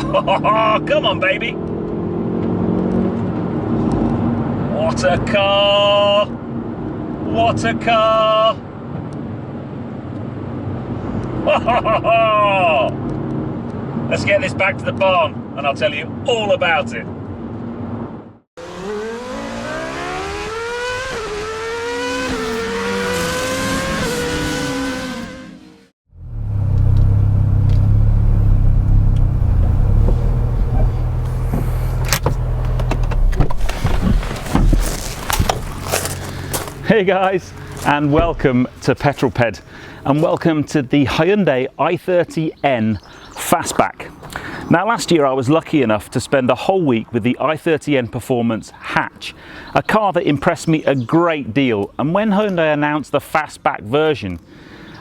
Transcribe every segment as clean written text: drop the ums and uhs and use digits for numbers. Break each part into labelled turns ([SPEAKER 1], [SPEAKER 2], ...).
[SPEAKER 1] Come on, baby. What a car. What a car. Let's get this back to the barn and I'll tell you all about it. Hey guys, and welcome to Petrol Ped, and welcome to the Hyundai i30N Fastback. Now, last year I was lucky enough to spend a whole week with the i30N Performance hatch, a car that impressed me a great deal. And when Hyundai announced the Fastback version,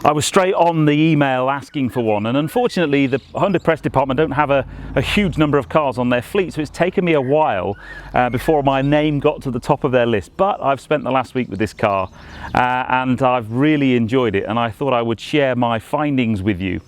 [SPEAKER 1] I was straight on the email asking for one, and unfortunately the Hyundai press department don't have a huge number of cars on their fleet, so it's taken me a while before my name got to the top of their list. But I've spent the last week with this car and I've really enjoyed it, and I thought I would share my findings with you.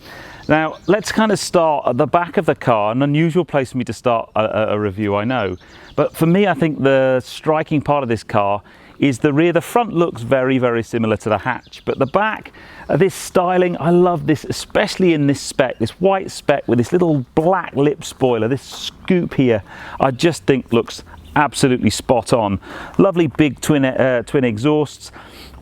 [SPEAKER 1] Now, let's kind of start at the back of the car, an unusual place for me to start a review, I know. But for me, I think the striking part of this car is the rear. The front looks very, very similar to the hatch, but the back, this styling, I love this, especially in this spec, this white spec with this little black lip spoiler, this scoop here, I just think looks absolutely spot on. Lovely big twin exhausts.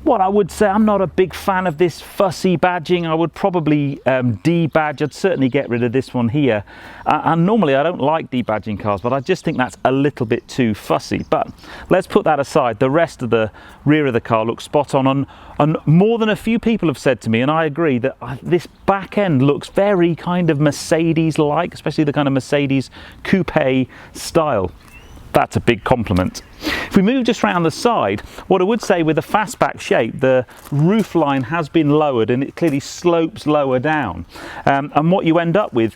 [SPEAKER 1] What I would say, I'm not a big fan of this fussy badging. I would probably debadge. I'd certainly get rid of this one here. And normally I don't like debadging cars, but I just think that's a little bit too fussy. But let's put that aside. The rest of the rear of the car looks spot on. And more than a few people have said to me, and I agree, that this back end looks very kind of Mercedes-like, especially the kind of Mercedes coupe style. That's a big compliment. If we move just around the side, what I would say with the fastback shape, the roof line has been lowered and it clearly slopes lower down. And what you end up with,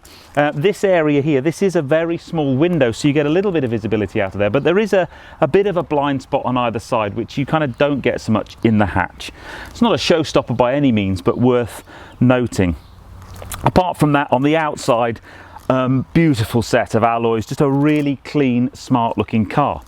[SPEAKER 1] this area here, this is a very small window, so you get a little bit of visibility out of there, but there is a bit of a blind spot on either side, which you kind of don't get so much in the hatch. It's not a showstopper by any means, but worth noting. Apart from that, on the outside, beautiful set of alloys, just a really clean, smart looking car.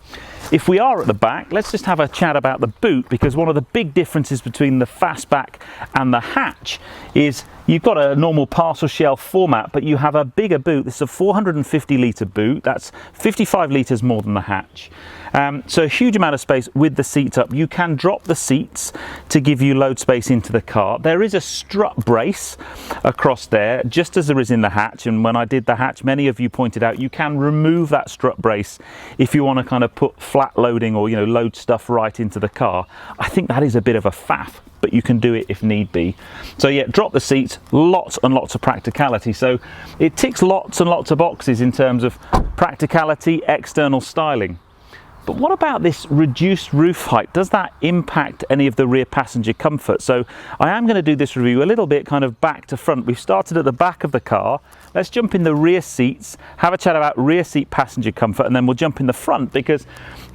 [SPEAKER 1] If we are at the back, let's just have a chat about the boot, because one of the big differences between the Fastback and the hatch is you've got a normal parcel shelf format, but you have a bigger boot. This is a 450 litre boot. That's 55 litres more than the hatch. So a huge amount of space with the seats up. You can drop the seats to give you load space into the car. There is a strut brace across there, just as there is in the hatch. And when I did the hatch, many of you pointed out you can remove that strut brace if you want to kind of put flat loading or, load stuff right into the car. I think that is a bit of a faff, but you can do it if need be. So yeah, drop the seats, lots and lots of practicality. So it ticks lots and lots of boxes in terms of practicality, external styling. But what about this reduced roof height? Does that impact any of the rear passenger comfort? So I am going to do this review a little bit kind of back to front. We've started at the back of the car. Let's jump in the rear seats, have a chat about rear seat passenger comfort, and then we'll jump in the front, because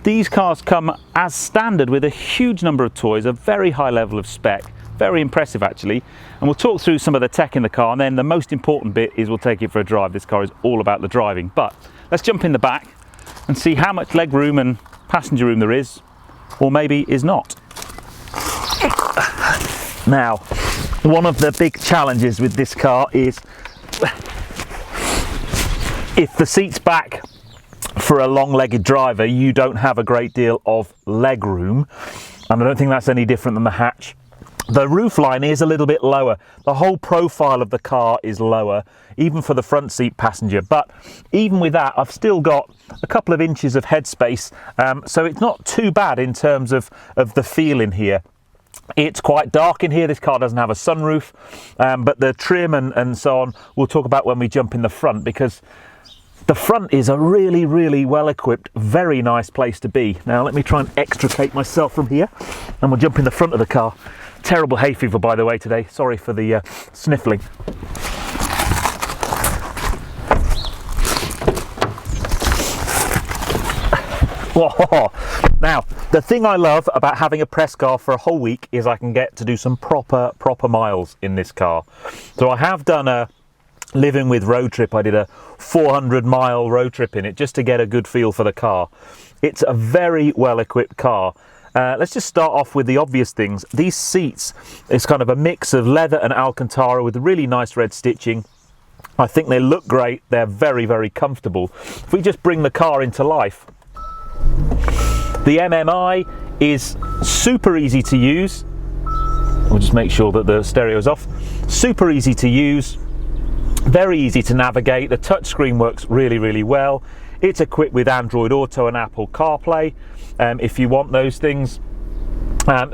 [SPEAKER 1] these cars come as standard with a huge number of toys, a very high level of spec. Very impressive actually. And we'll talk through some of the tech in the car, and then the most important bit is we'll take it for a drive. This car is all about the driving. But let's jump in the back and see how much leg room and passenger room there is, or maybe is not. Now, one of the big challenges with this car is if the seat's back for a long-legged driver, you don't have a great deal of leg room, and I don't think that's any different than the hatch. The roof line is a little bit lower. The whole profile of the car is lower, even for the front seat passenger. But even with that, I've still got a couple of inches of headspace. So it's not too bad in terms of the feel in here. It's quite dark in here. This car doesn't have a sunroof, but the trim and so on, we'll talk about when we jump in the front, because the front is a really, really well-equipped, very nice place to be. Now, let me try and extricate myself from here, and we'll jump in the front of the car. Terrible hay fever, by the way, today. Sorry for the sniffling. Now, the thing I love about having a press car for a whole week is I can get to do some proper miles in this car. So I have done a living with road trip, I did a 400-mile road trip in it just to get a good feel for the car. It's a very well equipped car. Let's just start off with the obvious things. These seats is kind of a mix of leather and Alcantara with really nice red stitching. I think they look great. They're very, very comfortable. If we just bring the car into life, the MMI is super easy to use. We'll just make sure that the stereo is off. Super easy to use, very easy to navigate. The touchscreen works really, really well. It's equipped with Android Auto and Apple CarPlay if you want those things.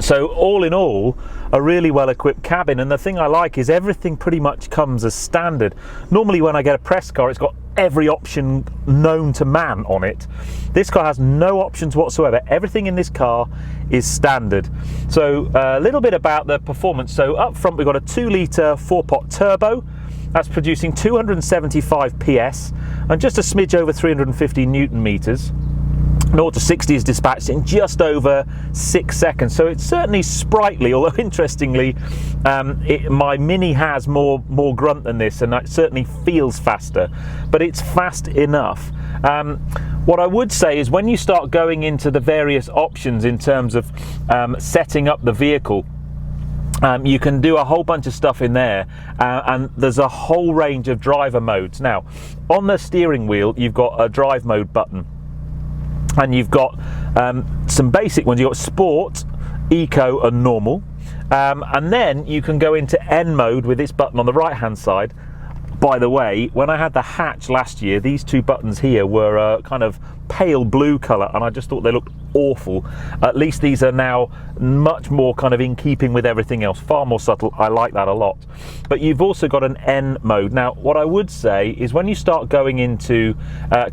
[SPEAKER 1] So all in all, a really well equipped cabin, and the thing I like is everything pretty much comes as standard. Normally when I get a press car, it's got every option known to man on it. This car has no options whatsoever. Everything in this car is standard. So a little bit about the performance. So up front we've got a 2-litre 4-pot turbo. That's producing 275 PS and just a smidge over 350 Newton meters. 0 to 60 is dispatched in just over 6 seconds, so it's certainly sprightly, although interestingly my Mini has more grunt than this, and it certainly feels faster, but it's fast enough. What I would say is when you start going into the various options in terms of setting up the vehicle, you can do a whole bunch of stuff in there, and there's a whole range of driver modes. Now on the steering wheel you've got a drive mode button, and you've got some basic ones. You've got Sport, Eco and Normal, and then you can go into N mode with this button on the right hand side. By the way, when I had the hatch last year, these two buttons here were kind of pale blue colour, and I just thought they looked awful. At least these are now much more kind of in keeping with everything else, far more subtle. I like that a lot. But you've also got an N mode. Now what I would say is when you start going into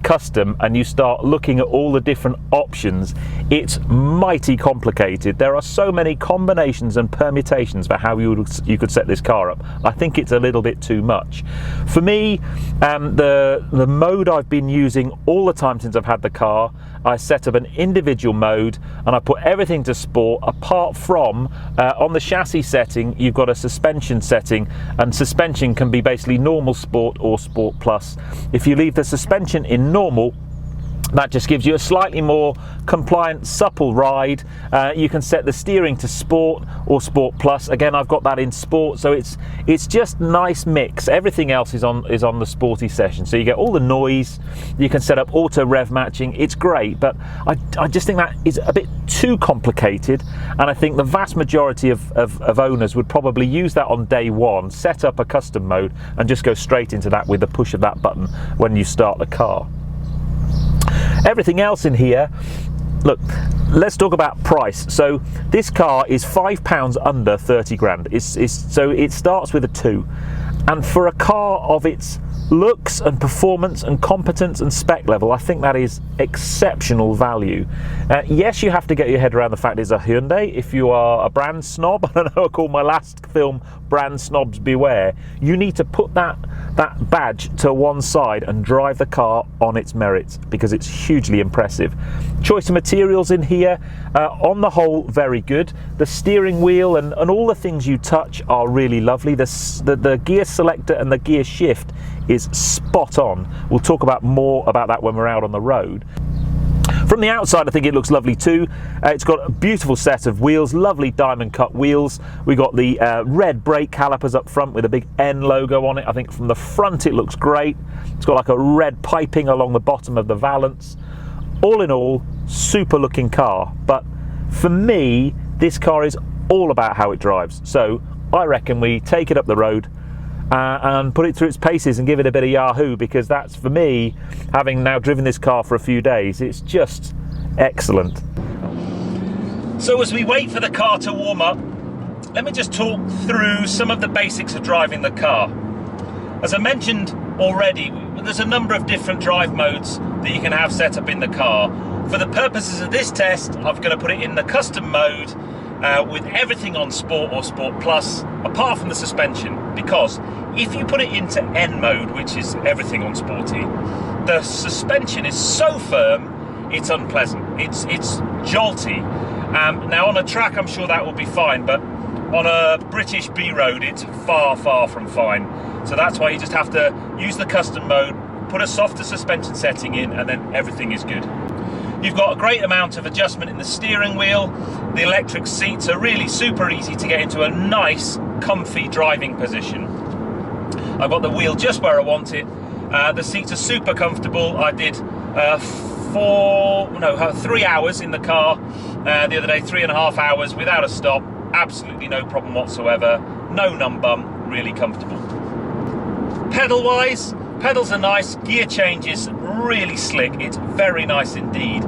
[SPEAKER 1] custom and you start looking at all the different options, it's mighty complicated. There are so many combinations and permutations for how you could set this car up. I think it's a little bit too much. For me, the mode I've been using all the time since I've had the car, I set up an individual mode and I put everything to sport, apart from on the chassis setting you've got a suspension setting, and suspension can be basically normal, sport or sport plus. If you leave the suspension in normal, that just gives you a slightly more compliant, supple ride. You can set the steering to Sport or Sport Plus. Again, I've got that in Sport, so it's just nice mix. Everything else is on the sporty session, so you get all the noise. You can set up auto rev matching. It's great, but I just think that is a bit too complicated, and I think the vast majority of owners would probably use that on day one, set up a custom mode, and just go straight into that with the push of that button when you start the car. Everything else in here, look, let's talk about price. So this car is £5 under 30 grand. So it starts with a 2, and for a car of its looks and performance and competence and spec level, I think that is exceptional value. Yes, you have to get your head around the fact it's a Hyundai. If you are a brand snob, I don't know, I call my last film Brand Snobs Beware, you need to put that badge to one side and drive the car on its merits, because it's hugely impressive. Choice of materials in here, on the whole, very good. The steering wheel and all the things you touch are really lovely. The gear selector and the gear shift is spot on. We'll talk about more about that when we're out on the road. From the outside, I think it looks lovely too. It's got a beautiful set of wheels, lovely diamond cut wheels. We got the red brake calipers up front with a big N logo on it. I think from the front it looks great. It's got like a red piping along the bottom of the valance. All in all, super looking car. But for me, this car is all about how it drives. So I reckon we take it up the road and put it through its paces and give it a bit of Yahoo, because that's, for me, having now driven this car for a few days, it's just excellent. So as we wait for the car to warm up, let me just talk through some of the basics of driving the car. As I mentioned already, there's a number of different drive modes that you can have set up in the car. For the purposes of this test, I'm going to put it in the custom mode, with everything on Sport or Sport Plus, apart from the suspension, because if you put it into N mode, which is everything on Sporty, the suspension is so firm, it's unpleasant. It's jolty. Now on a track, I'm sure that will be fine, but on a British B road, it's far, far from fine. So that's why you just have to use the custom mode, put a softer suspension setting in, and then everything is good. You've got a great amount of adjustment in the steering wheel. The electric seats are really super easy to get into a nice, comfy driving position. I've got the wheel just where I want it. The seats are super comfortable. I did 3 hours in the car the other day, 3.5 hours without a stop. Absolutely no problem whatsoever. No numb bump, really comfortable. Pedal wise, pedals are nice, gear changes really slick. It's very nice indeed.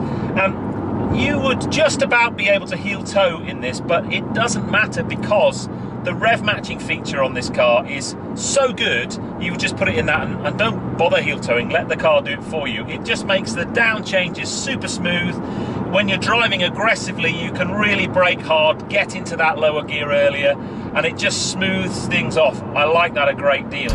[SPEAKER 1] You would just about be able to heel toe in this, but it doesn't matter because the rev matching feature on this car is so good. You would just put it in that and don't bother heel toeing, let the car do it for you. It just makes the down changes super smooth. When you're driving aggressively, you can really brake hard, get into that lower gear earlier, and it just smooths things off. I like that a great deal.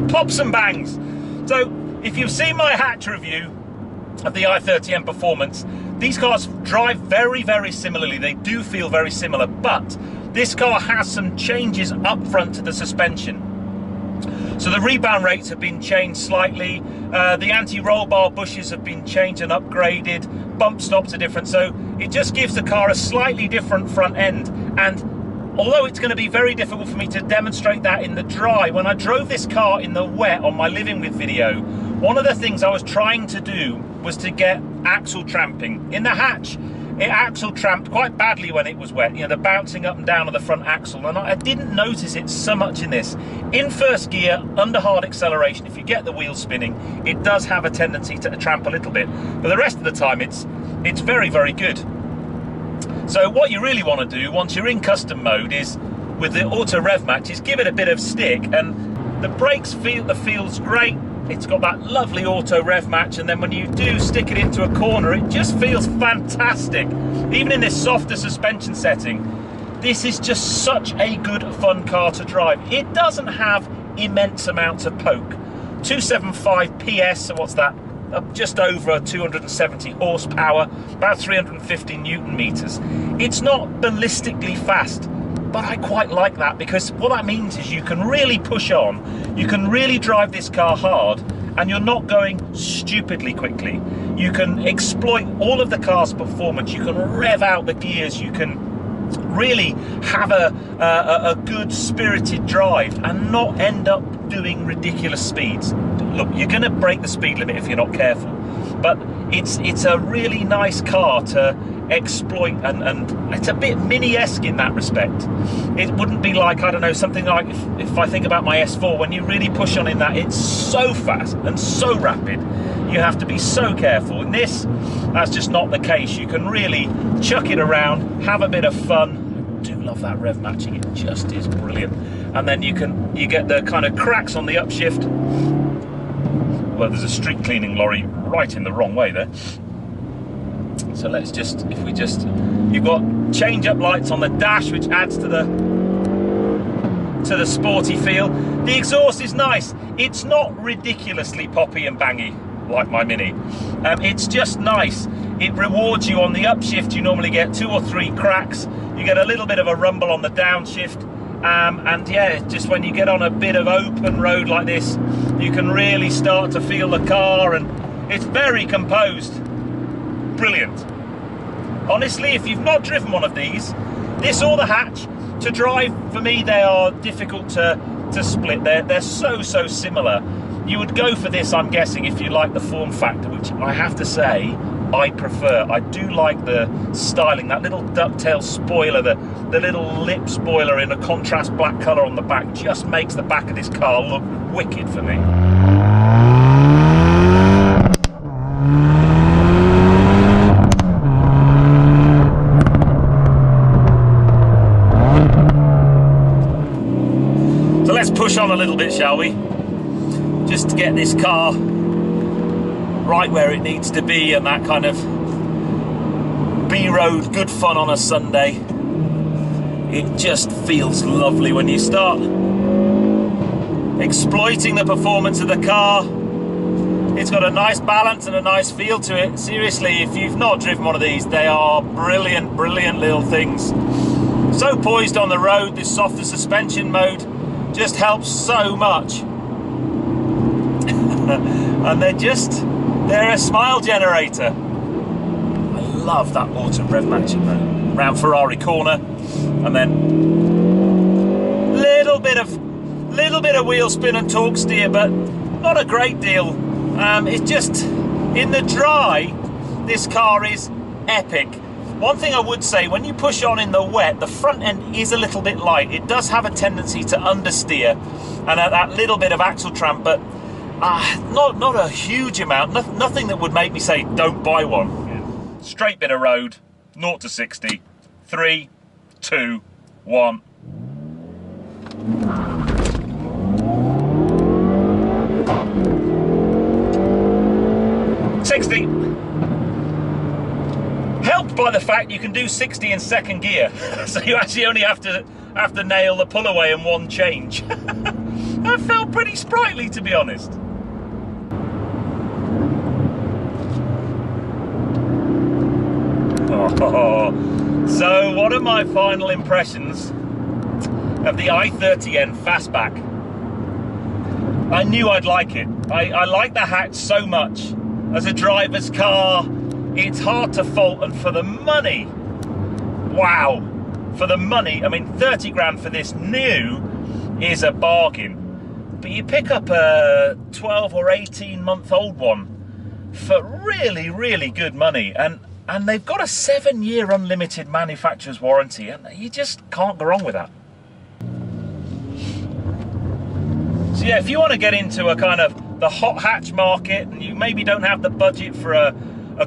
[SPEAKER 1] Pops and bangs. So if you've seen my hatch review of the i30N Performance, these cars drive very, very similarly. They do feel very similar, but this car has some changes up front to the suspension. So the rebound rates have been changed slightly. The anti-roll bar bushes have been changed and upgraded. Bump stops are different. So it just gives the car a slightly different front end. And although it's going to be very difficult for me to demonstrate that in the dry, when I drove this car in the wet on my living with video, one of the things I was trying to do was to get axle tramping. In the hatch, it axle tramped quite badly when it was wet, you know, the bouncing up and down of the front axle, and I didn't notice it so much in this. In first gear, under hard acceleration, if you get the wheels spinning, it does have a tendency to tramp a little bit, but the rest of the time it's very, very good. So what you really want to do once you're in custom mode is, with the auto rev match, is give it a bit of stick, and the brakes feels great. It's got that lovely auto rev match, and then when you do stick it into a corner, it just feels fantastic. Even in this softer suspension setting, this is just such a good fun car to drive. It doesn't have immense amounts of poke. 275 PS, so what's that? Just over 270 horsepower, about 350 Newton meters. It's not ballistically fast, but I quite like that, because what that means is you can really push on, you can really drive this car hard, and you're not going stupidly quickly. You can exploit all of the car's performance, you can rev out the gears, you can really have a good spirited drive and not end up doing ridiculous speeds. Look, you're going to break the speed limit if you're not careful, but it's a really nice car to exploit, and it's a bit mini-esque in that respect. It wouldn't be like, I don't know, something like if I think about my S4, when you really push on in that, it's so fast and so rapid, you have to be so careful. In this, that's just not the case. You can really chuck it around, have a bit of fun. I do love that rev matching, it just is brilliant. And then you get the kind of cracks on the upshift. Well, there's a street cleaning lorry right in the wrong way there. So let's just, you've got change up lights on the dash, which adds to the sporty feel. The exhaust is nice. It's not ridiculously poppy and bangy like my Mini. It's just nice. It rewards you on the upshift. You normally get 2 or 3 cracks. You get a little bit of a rumble on the downshift. And yeah, just when you get on a bit of open road like this, you can really start to feel the car, and it's very composed. Brilliant. Honestly, if you've not driven one of these, this or the hatch, to drive, for me, they are difficult to split. They're so similar. You would go for this, I'm guessing, if you like the form factor, which I have to say I prefer. I do like the styling, that little ducktail spoiler, the little lip spoiler in a contrast black colour on the back just makes the back of this car look wicked for me. So let's push on a little bit, shall we? Just to get this car right where it needs to be, and that kind of B-road good fun on a Sunday. it just feels lovely when you start exploiting the performance of the car. It's got a nice balance and a nice feel to it. Seriously, if you've not driven one of these, they are brilliant, brilliant little things. So poised on the road, this softer suspension mode just helps so much. And they're a smile generator. I love that auto rev matching though. Round Ferrari corner, and then little bit of wheel spin and torque steer, but not a great deal. It's just, in the dry, this car is epic. One thing I would say, when you push on in the wet, the front end is a little bit light. It does have a tendency to understeer and that little bit of axle tramp, but not a huge amount. Nothing that would make me say don't buy one. Yeah. Straight bit of road, 0 to 60, 3, 2, 1. Helped by the fact you can do 60 in second gear, so you actually only have to nail the pull away in one change. That felt pretty sprightly, to be honest. So what are my final impressions of the i30N Fastback? I knew I'd like it. I like the hatch so much. As a driver's car, it's hard to fault, and for the money, wow, for the money, I mean 30 grand for this new is a bargain. But you pick up a 12 or 18 month old one for really, really good money, and they've got a 7-year unlimited manufacturer's warranty, and you just can't go wrong with that. So yeah, if you want to get into a kind of the hot hatch market, and you maybe don't have the budget for a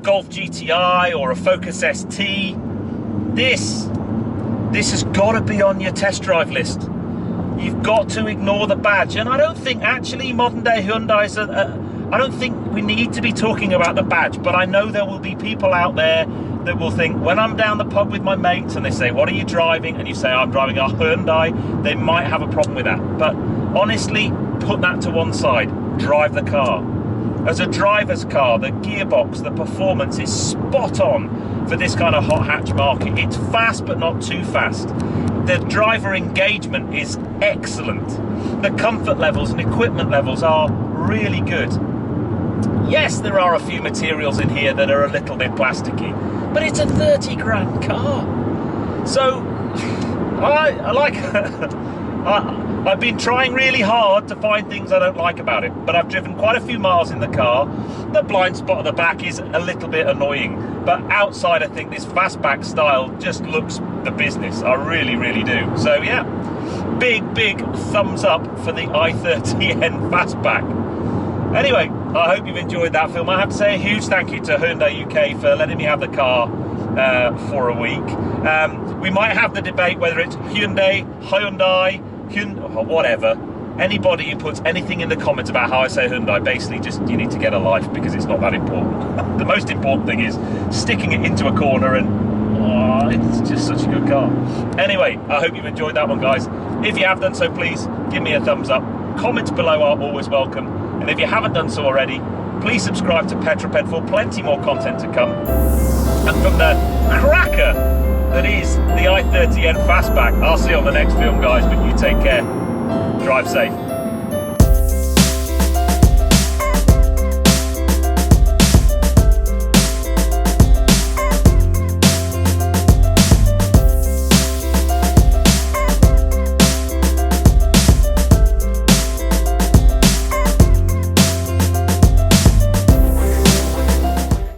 [SPEAKER 1] Golf GTI or a Focus ST, this has got to be on your test drive list. You've got to ignore the badge, and I don't think actually modern day Hyundais I don't think we need to be talking about the badge, but I know there will be people out there that will think, when I'm down the pub with my mates and they say, what are you driving? And you say, I'm driving a Hyundai, they might have a problem with that. But honestly, put that to one side, drive the car. As a driver's car, the gearbox, the performance is spot on for this kind of hot hatch market. It's fast, but not too fast. The driver engagement is excellent. The comfort levels and equipment levels are really good. Yes, there are a few materials in here that are a little bit plasticky, but it's a 30 grand car. So I like I've been trying really hard to find things I don't like about it, but I've driven quite a few miles in the car. The blind spot at the back is a little bit annoying, but outside I think this fastback style just looks the business. I really, really do. So yeah, big thumbs up for the i30N Fastback. Anyway, I hope you've enjoyed that film. I have to say a huge thank you to Hyundai UK for letting me have the car for a week. We might have the debate whether it's Hyundai, or whatever. Anybody who puts anything in the comments about how I say Hyundai, basically just, you need to get a life, because it's not that important. The most important thing is sticking it into a corner, and it's just such a good car. Anyway, I hope you've enjoyed that one, guys. If you have done so, please give me a thumbs up. Comments below are always welcome. And if you haven't done so already, please subscribe to Petrol Ped for plenty more content to come. And from the cracker that is the i30N Fastback, I'll see you on the next film, guys, but you take care. Drive safe.